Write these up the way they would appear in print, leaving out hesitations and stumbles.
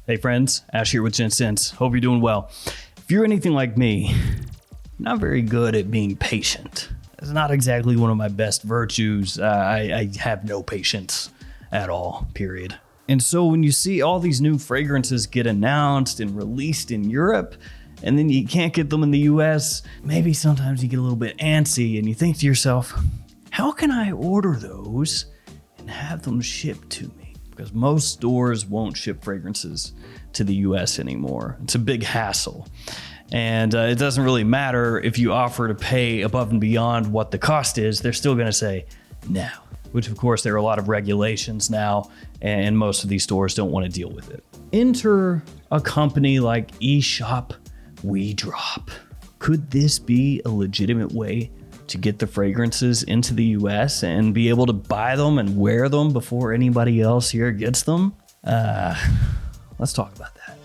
Hey friends, Ash here with Gents. Hope you're doing well. If you're anything like me, I'm not very good at being patient. It's not exactly one of my best virtues. I have no patience at all, period. And so when you see all these new fragrances get announced and released in Europe, and then you can't get them in the US, maybe sometimes you get a little bit antsy and you think to yourself, how can I order those and have them shipped to me? Because most stores won't ship fragrances to the US anymore. It's a big hassle. And it doesn't really matter if you offer to pay above and beyond what the cost is, they're still gonna say no. Which of course there are a lot of regulations now and most of these stores don't wanna deal with it. Enter a company like EShopWeDrop. Could this be a legitimate way to get the fragrances into the US and be able to buy them and wear them before anybody else here gets them? Let's talk about that.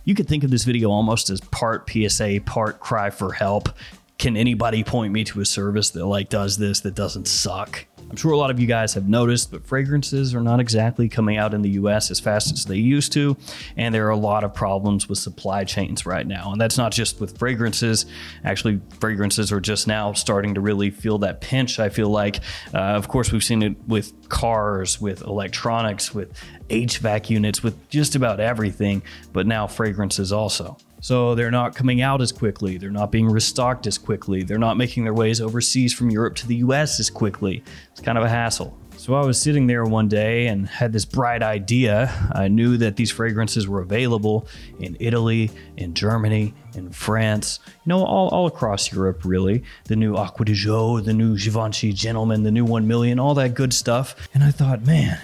You could think of this video almost as part PSA, part cry for help. Can anybody point me to a service that does this that doesn't suck? I'm sure a lot of you guys have noticed, but fragrances are not exactly coming out in the US as fast as they used to, and there are a lot of problems with supply chains right now. And that's not just with fragrances. Actually, fragrances are just now starting to really feel that pinch, I feel like. Of course, we've seen it with cars, with electronics, with HVAC units, with just about everything, but now fragrances also. So they're not coming out as quickly. They're not being restocked as quickly. They're not making their ways overseas from Europe to the US as quickly. It's kind of a hassle. So I was sitting there one day and had this bright idea. I knew that these fragrances were available in Italy, in Germany, in France, all across Europe, really. The new Acqua di Gio, the new Givenchy Gentleman, the new 1 Million, all that good stuff. And I thought, man,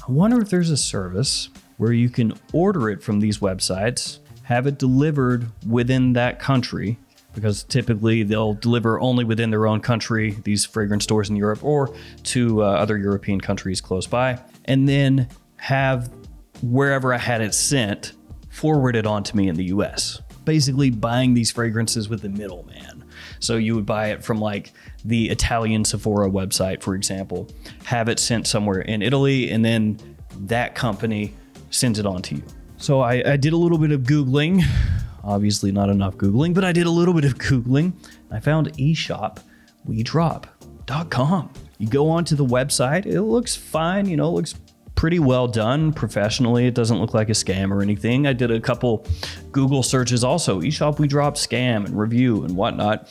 I wonder if there's a service where you can order it from these websites, have it delivered within that country, because typically they'll deliver only within their own country, these fragrance stores in Europe, or to other European countries close by, and then have wherever I had it sent forwarded onto me in the US. Basically buying these fragrances with the middleman. So you would buy it from the Italian Sephora website, for example, have it sent somewhere in Italy, and then that company sends it on to you. So I did a little bit of Googling, obviously not enough Googling, but I did a little bit of Googling. I found EShopWeDrop.com. You go onto the website, it looks fine, it looks pretty well done professionally. It doesn't look like a scam or anything. I did a couple Google searches also, EShopWeDrop scam and review and whatnot.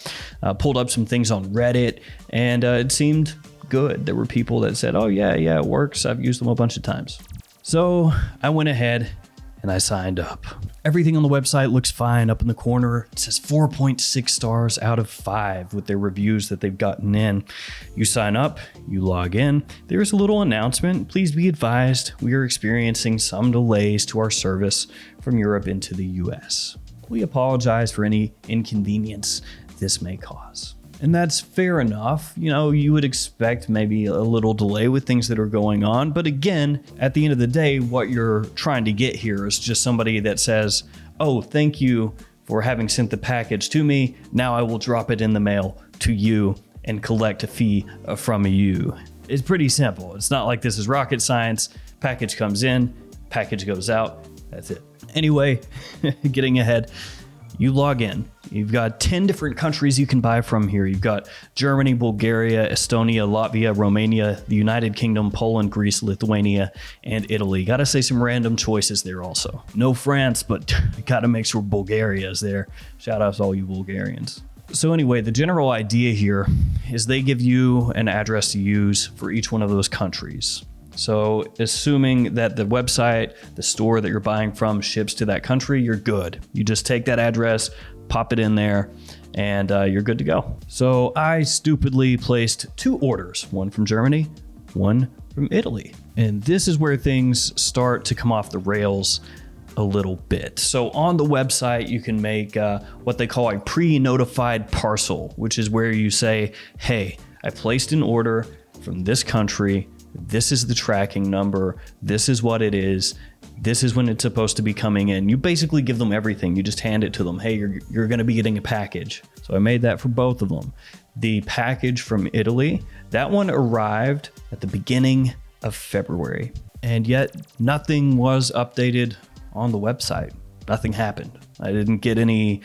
Pulled up some things on Reddit and it seemed good. There were people that said, oh yeah, it works. I've used them a bunch of times. So I went ahead and I signed up. Everything on the website looks fine. Up in the corner, it says 4.6 stars out of 5 with their reviews that they've gotten in. You sign up, you log in. There's a little announcement. Please be advised, we are experiencing some delays to our service from Europe into the US. We apologize for any inconvenience this may cause. And that's fair enough. You would expect maybe a little delay with things that are going on. But again, at the end of the day, what you're trying to get here is just somebody that says, oh, thank you for having sent the package to me. Now I will drop it in the mail to you and collect a fee from you. It's pretty simple. It's not like this is rocket science. Package comes in, package goes out. That's it. Anyway, getting ahead. You log in. You've got 10 different countries you can buy from here. You've got Germany, Bulgaria, Estonia, Latvia, Romania, the United Kingdom, Poland, Greece, Lithuania, and Italy. Gotta say some random choices there also. No France, but gotta make sure Bulgaria is there. Shout out to all you Bulgarians. So anyway, the general idea here is they give you an address to use for each one of those countries. So assuming that the website, the store that you're buying from ships to that country, you're good. You just take that address, pop it in there, and you're good to go. So I stupidly placed 2 orders, one from Germany, one from Italy. And this is where things start to come off the rails a little bit. So on the website, you can make what they call a pre-notified parcel, which is where you say, hey, I placed an order from this country. This is the tracking number. This is what it is. This is when it's supposed to be coming in. You basically give them everything. You just hand it to them. Hey, you're going to be getting a package. So I made that for both of them. the package from Italy, that one arrived at the beginning of February. And yet nothing was updated on the website. Nothing happened. I didn't get any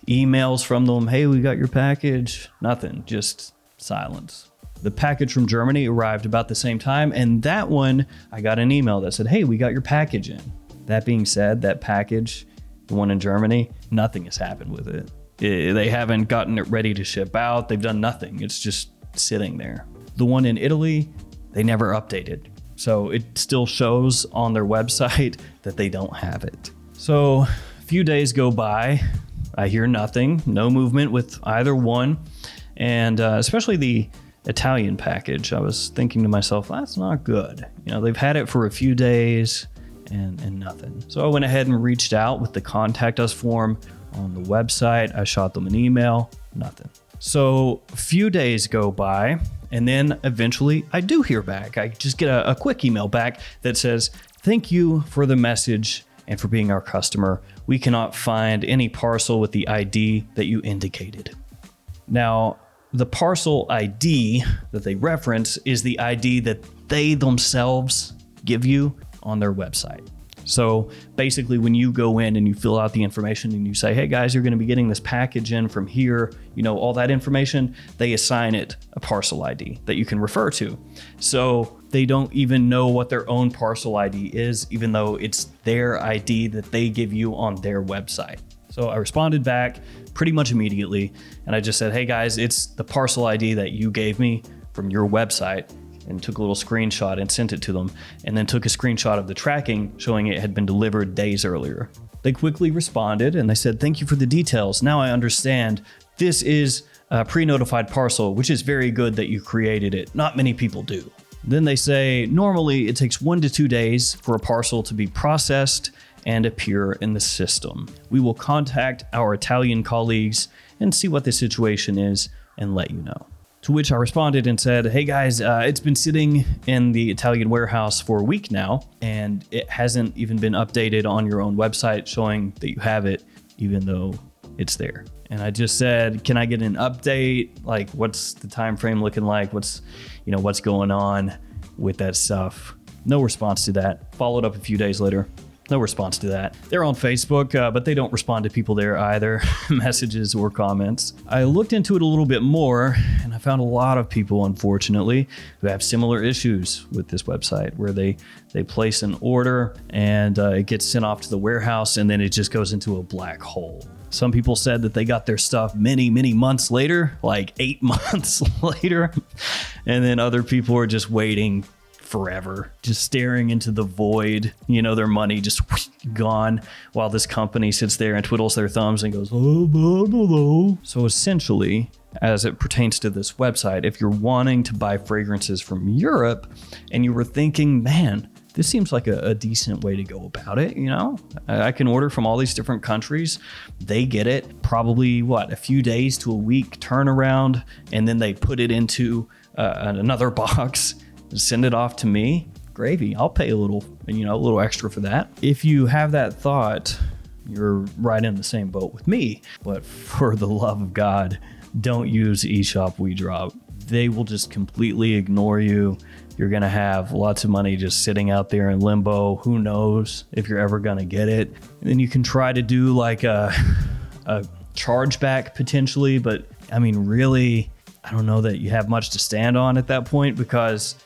emails from them. Hey, we got your package. Nothing, just silence. The package from Germany arrived about the same time. And that one, I got an email that said, hey, we got your package in. That being said, that package, the one in Germany, nothing has happened with it. They haven't gotten it ready to ship out. They've done nothing. It's just sitting there. The one in Italy, they never updated. So it still shows on their website that they don't have it. So a few days go by. I hear nothing, no movement with either one. And especially the Italian package, I was thinking to myself, that's not good. You know, they've had it for a few days and nothing. So I went ahead and reached out with the contact us form on the website. I shot them an email, nothing. So a few days go by, and then eventually I do hear back. I just get a quick email back that says, thank you for the message and for being our customer. We cannot find any parcel with the ID that you indicated. Now, the parcel ID that they reference is the ID that they themselves give you on their website. So basically, when you go in and you fill out the information and you say, hey guys, you're going to be getting this package in from here, you know, all that information, they assign it a parcel ID that you can refer to. So they don't even know what their own parcel ID is, even though it's their ID that they give you on their website. So I responded back pretty much immediately. And I just said, hey guys, it's the parcel ID that you gave me from your website, and took a little screenshot and sent it to them, and then took a screenshot of the tracking showing it had been delivered days earlier. They quickly responded and they said, thank you for the details. Now I understand this is a pre-notified parcel, which is very good that you created it. Not many people do. Then they say, normally it takes 1 to 2 days for a parcel to be processed and appear in the system. We will contact our Italian colleagues and see what the situation is and let you know. To which I responded and said, hey guys, it's been sitting in the Italian warehouse for a week now, and it hasn't even been updated on your own website showing that you have it, even though it's there. And I just said, can I get an update? Like, what's the time frame looking like? What's going on with that stuff? No response to that. Followed up a few days later. No response to that. They're on Facebook, but they don't respond to people there either, messages or comments. I looked into it a little bit more, and I found a lot of people, unfortunately, who have similar issues with this website, where they place an order and it gets sent off to the warehouse, and then it just goes into a black hole. Some people said that they got their stuff many, many months later, like 8 months later, and then other people are just waiting forever, just staring into the void, their money just gone, while this company sits there and twiddles their thumbs and goes, oh, blah, blah, blah. So essentially, as it pertains to this website, if you're wanting to buy fragrances from Europe and you were thinking, man, this seems like a decent way to go about it, I can order from all these different countries. They get it probably, a few days to a week turnaround, and then they put it into another box, send it off to me. Gravy. I'll pay a little extra for that. If you have that thought, you're right in the same boat with me. But for the love of God, don't use EShopWeDrop. They will just completely ignore you. You're going to have lots of money just sitting out there in limbo. Who knows if you're ever going to get it. And then you can try to do like a chargeback potentially. But really, I don't know that you have much to stand on at that point, because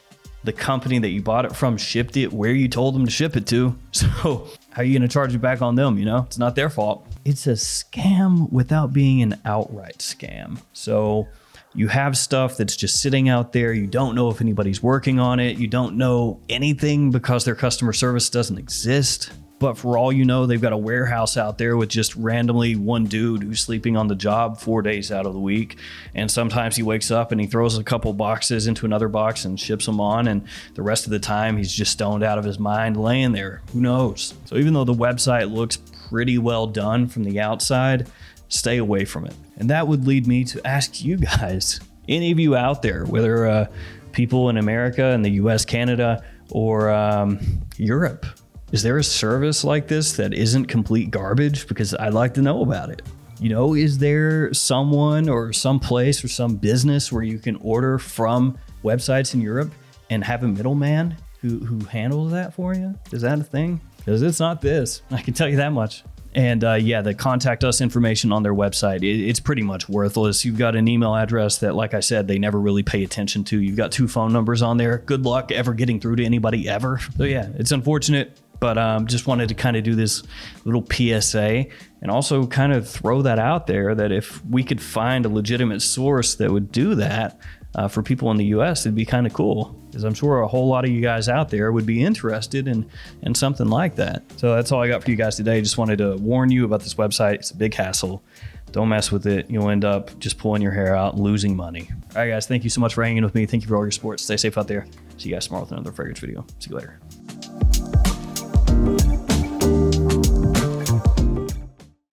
the company that you bought it from shipped it where you told them to ship it to. So how are you going to charge it back on them? It's not their fault. It's a scam without being an outright scam. So you have stuff that's just sitting out there. You don't know if anybody's working on it. You don't know anything because their customer service doesn't exist. But for all you know, they've got a warehouse out there with just randomly one dude who's sleeping on the job 4 days out of the week. And sometimes he wakes up and he throws a couple boxes into another box and ships them on. And the rest of the time, he's just stoned out of his mind laying there. Who knows? So even though the website looks pretty well done from the outside, stay away from it. And that would lead me to ask you guys, any of you out there, whether people in America, in the US, Canada, or Europe, is there a service like this that isn't complete garbage? Because I'd like to know about it. You know, is there someone or some place or some business where you can order from websites in Europe and have a middleman who handles that for you? Is that a thing? Because it's not this. I can tell you that much. And yeah, the contact us information on their website, it's pretty much worthless. You've got an email address that, like I said, they never really pay attention to. You've got 2 phone numbers on there. Good luck ever getting through to anybody ever. So yeah, it's unfortunate, but just wanted to kind of do this little PSA and also kind of throw that out there that if we could find a legitimate source that would do that for people in the US, it'd be kind of cool. Because I'm sure a whole lot of you guys out there would be interested in something like that. So that's all I got for you guys today. Just wanted to warn you about this website. It's a big hassle. Don't mess with it. You'll end up just pulling your hair out and losing money. All right, guys. Thank you so much for hanging with me. Thank you for all your support. Stay safe out there. See you guys tomorrow with another fragrance video. See you later.